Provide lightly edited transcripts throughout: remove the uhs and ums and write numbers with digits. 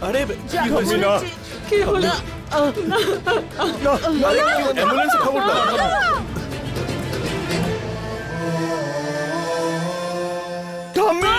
আরে কি হয়েছে? না কি হলো? অ্যাম্বুলেন্সে খবর দাও। ঠাম্মি!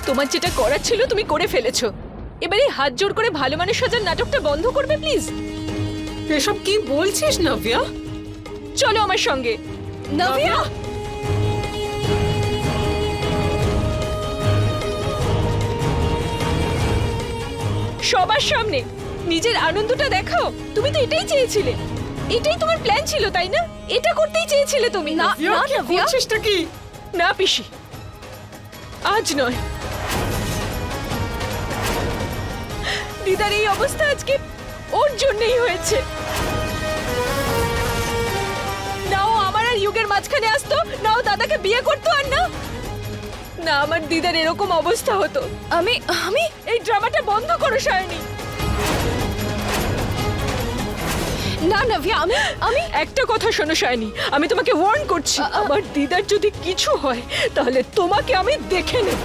তোমার যেটা করার ছিল তুমি করে ফেলেছো। এবারে হাত জোড় করে ভালো মানুষ সাজার নাটকটা বন্ধ করবে প্লিজ। এসব কি বলছিস নব্যা? চলো আমার সঙ্গে। নভিয়া, সবার সামনে নিজের আনন্দটা দেখাও। তুমি তো এটাই চেয়েছিলে, এটাই তোমার প্ল্যান ছিল তাই না? এটা করতেই চেয়েছিলে তুমি। না নব্যা, কি করছিসটা কি? না পিসি, আজ নয়। দিদার এই অবস্থা আজকে ওর জন্যই হয়েছে। নাও আমার আর যুগের মাঝখানে আসতো, নাও দাদাকে বিয়ে করতো, আর না না আমার দিদার এরকম অবস্থা হতো। আমি আমি এই ড্রামাটা বন্ধ করো সায়নী। না নভিয়া, আমি আমি একটা কথা শোনো সায়নী, আমি তোমাকে ওয়ার্ন করছি। আমার দিদার যদি কিছু হয় তাহলে তোমাকে আমি দেখে নেব।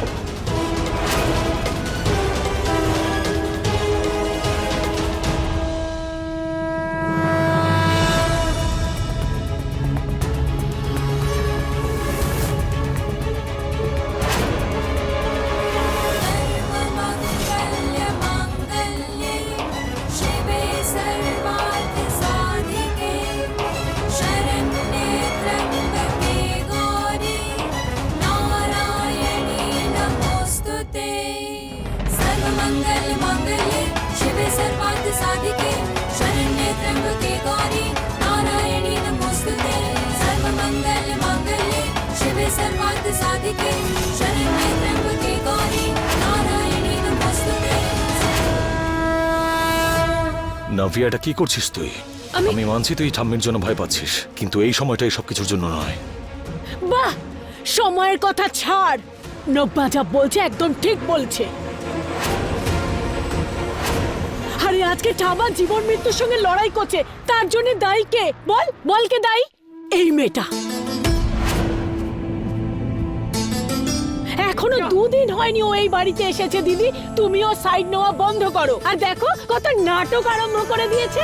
शिवे सर्वार्थसाधिके शरण्ये त्र्यम्बके गौरी नारायणी नमोस्तुते सर्वमङ्गलमाङ्गल्ये शिवे सर्वार्थसाधिके शरण्ये त्र्यम्बके गौरी नारायणी नमोस्तुते सर्वमङ्गलमाङ्गल्ये शिवे सर्वार्थसाधिके शरण्ये त्र्यम्बके गौरी नारायणी नमोस्तुते। নাভিয়া, এটা কি করছিস তুই? আমি মানছি তুই ঠাম্মির জন্য ভয় পাচ্ছিস, কিন্তু এই সময়টা এই সবকিছুর জন্য নয়। বাহ, সময়ের কথা ছাড়। নব্যা যা বলছে একদম ঠিক বলছে। আরে আজকে ঠাম্মা জীবন মৃত্যুর সঙ্গে লড়াই করছে, তার জন্য দায়ী কে? বল বল, কে দায়ী? এই মেয়েটা। এখনো 2 দিন হয়নি ও এই বাড়িতে এসেছে। দিদি, তুমিও সাইড নেওয়া বন্ধ করো। আর দেখো কত নাটক আরম্ভ করে দিয়েছে।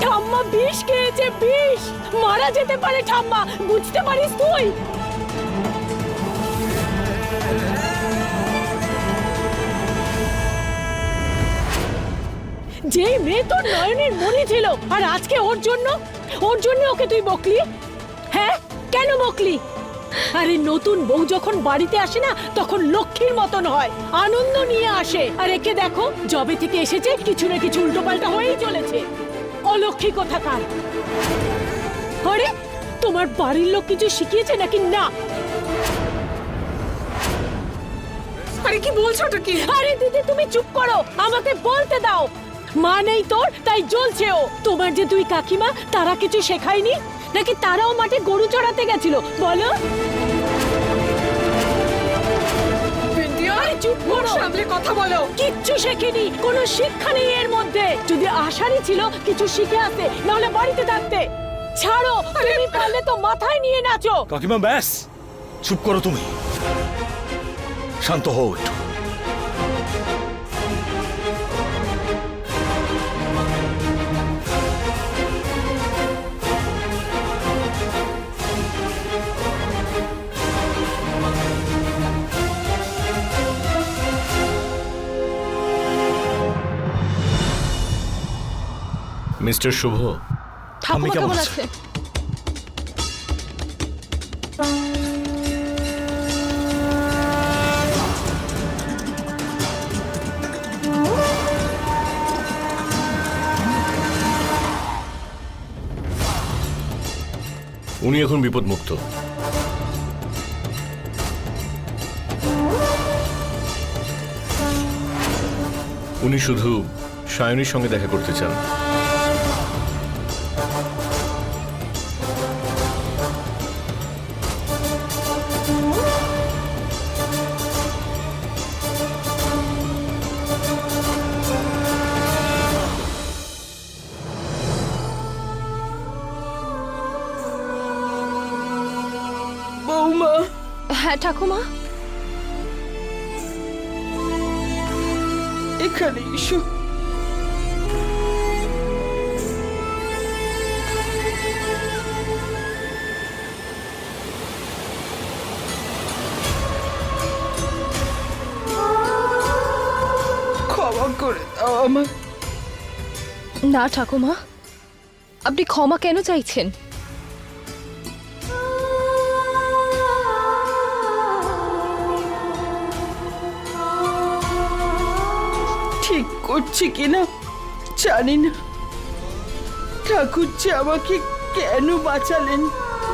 ঠাম্মা বিষ খেয়েছে, বিষ। মারা যেতে পারে ঠাম্মা, বুঝতে পারিস তুই? যে মেয়ে তোর নয়নের মনি ছিল, আর আজকে ওর জন্য ওকে তুই বকলি? হ্যাঁ, কেন বকলি? আরে নতুন বউ যখন বাড়িতে আসে না, তখন লক্ষ্মীর মতন হয়, আনন্দ নিয়ে আসে। আর একে দেখো, জবে থেকে এসেছে কিছু না কিছু উল্টোপাল্টা হয়েই চলেছে। অলক্ষ্মী কোথাকার। আরে তোমার বাড়ির লোক কিছু শিখিয়েছে নাকি? না। আরে কি বলছো ওটা কি? আরে দিদি, তুমি চুপ করো, আমাকে বলতে দাও। মা নেই তোর, তাই জ্বলছে ও। তোমার যে 2 কাকিমা, তারা কিছু শেখায়নি নাকি? তারাও মাঠে গরু চড়াতে গেছিল, বলো? বিন্দিয়া, চুপ করো, সামলে কথা বলো। কিচ্ছু শেখেনি, কোনো শিক্ষা নেই এর মধ্যে। যদি আশারই ছিল কিছু শিখে আসতে, নাহলে বাড়িতে থাকতে। ছাড়ো, তুমি পারলে তো মাথায় নিয়ে নাচো। কাকিমা, ব্যাস, চুপ করো তুমি। শান্ত হও একটু। মিস্টার শুভ, ঠাম্মি কেমন আছে? উনি এখন বিপদমুক্ত। উনি শুধু সায়নীর সঙ্গে দেখা করতে চান। বৌমা, হ্যাঁ ঠাকুমা। এখানে এসো। ক্ষমা করে দাও আমার। না ঠাকুমা, আপনি ক্ষমা কেন চাইছেন? ঠিক করছি কিনা জানি না, ঠাকুর যে আমাকে কেন বাঁচালেন,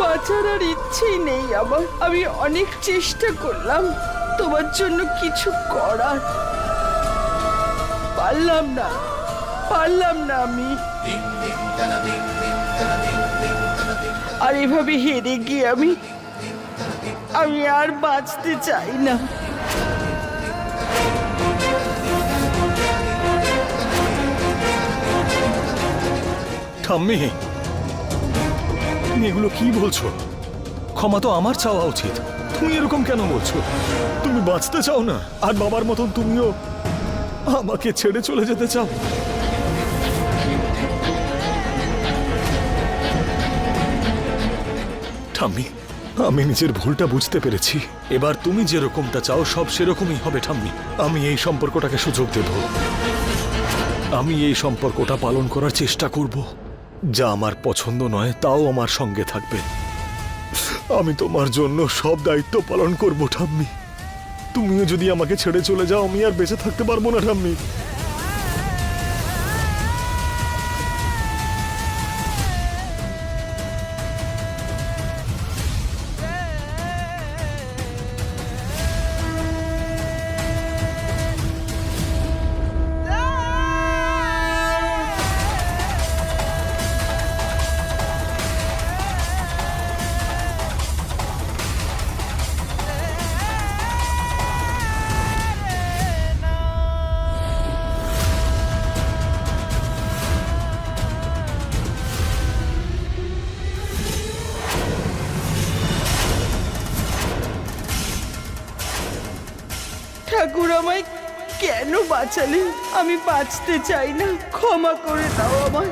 বাঁচার আর ইচ্ছেই নেই আমার। আমি অনেক চেষ্টা করলাম তোমার জন্য কিছু করার, পারলাম না আমি। আর এভাবে হেরে গিয়ে আমি আর বাঁচতে চাই না। ঠাম্মি, তুমি এগুলো কি বলছো? ক্ষমা তো আমার চাওয়া উচিত। তুমি এরকম কেন বলছো? তুমি বাঁচতে চাও না, আর বাবার মতন তুমিও আমাকে ছেড়ে চলে যেতে চাও। ঠাম্মি, আমি নিজের ভুলটা বুঝতে পেরেছি। এবার তুমি যেরকমটা চাও সব সেরকমই হবে ঠাম্মি। আমি এই সম্পর্কটাকে সুযোগ দেব। আমি এই সম্পর্কটা পালন করার চেষ্টা করব। যা আমার পছন্দ নয় তাও আমার সঙ্গে থাকবে। আমি তোমার জন্য সব দায়িত্ব পালন করব ঠাম্মি। তুমিও যদি আমাকে ছেড়ে চলে যাও আমি আর বেঁচে থাকতে পারবো না ঠাম্মি। ঠাকুর আমায় কেন বাঁচালেন? আমি বাঁচতে চাই না, ক্ষমা করে দাও আমায়।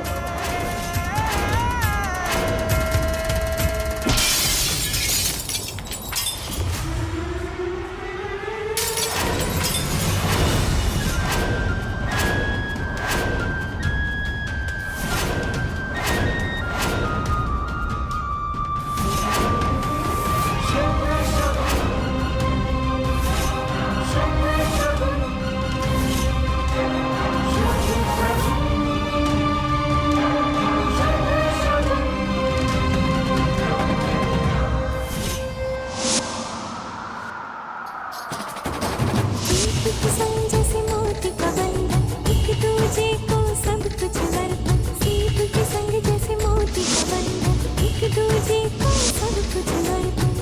संग जैसे मोती का बंधन, एक दूजे को सब कुछ अर्पण। सीप के संग जैसे मोती का बंधन, एक दूजे को सब कुछ अर्पण।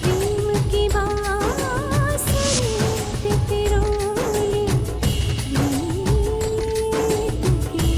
प्रेम की बांसुरी पे पिरोली, मीत की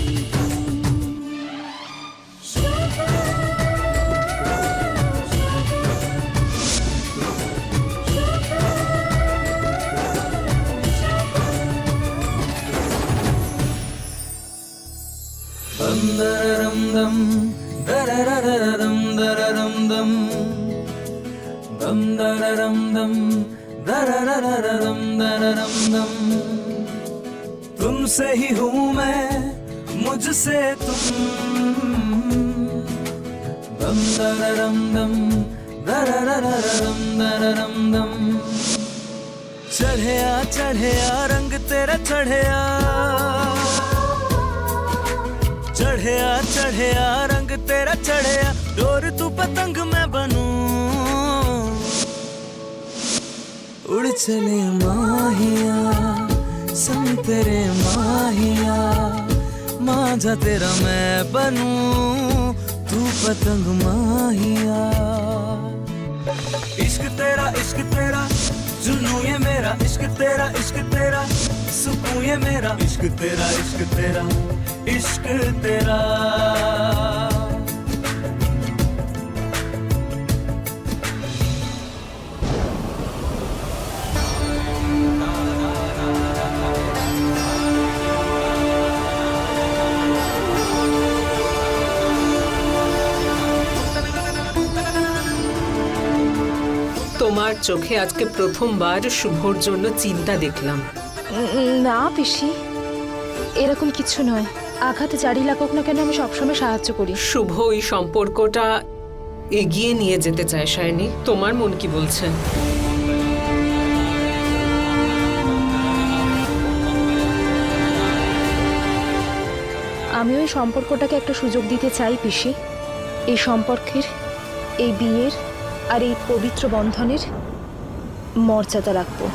तुमसे ही हूँ मैं, मुझसे तुम। दम दररम दम दररररम दररम दम। चढ़या चढ़या रंग तेरा चढ़या, चढ़या चढ़या रंग तेरा चढ़या। डोर तू पतंग मैं बनूं, उड़ चले माहिया संग तेरे माहिया मांझा तेरा मैं बनूं तू पतंग माहिया इश्क तेरा जुनू ये मेरा इश्क तेरा सुकून ये मेरा इश्क तेरा इश्क तेरा তোমার চোখে আজকে প্রথমবার শুভর জন্য চিন্তা দেখলাম। না পিসি, এরকম কিছু নয়। আঘাতে জারি লাগুক না কেন, আমি সবসময় সাহায্য করি। শুভ এই সম্পর্কটা এগিয়ে নিয়ে যেতে চায় সায়নী, তোমার মন কি বলছে? আমি ওই সম্পর্কটাকে একটা সুযোগ দিতে চাই পিসি। এই সম্পর্কের, এই বিয়ের আর এই পবিত্র বন্ধনের মর্যাদা রাখবো।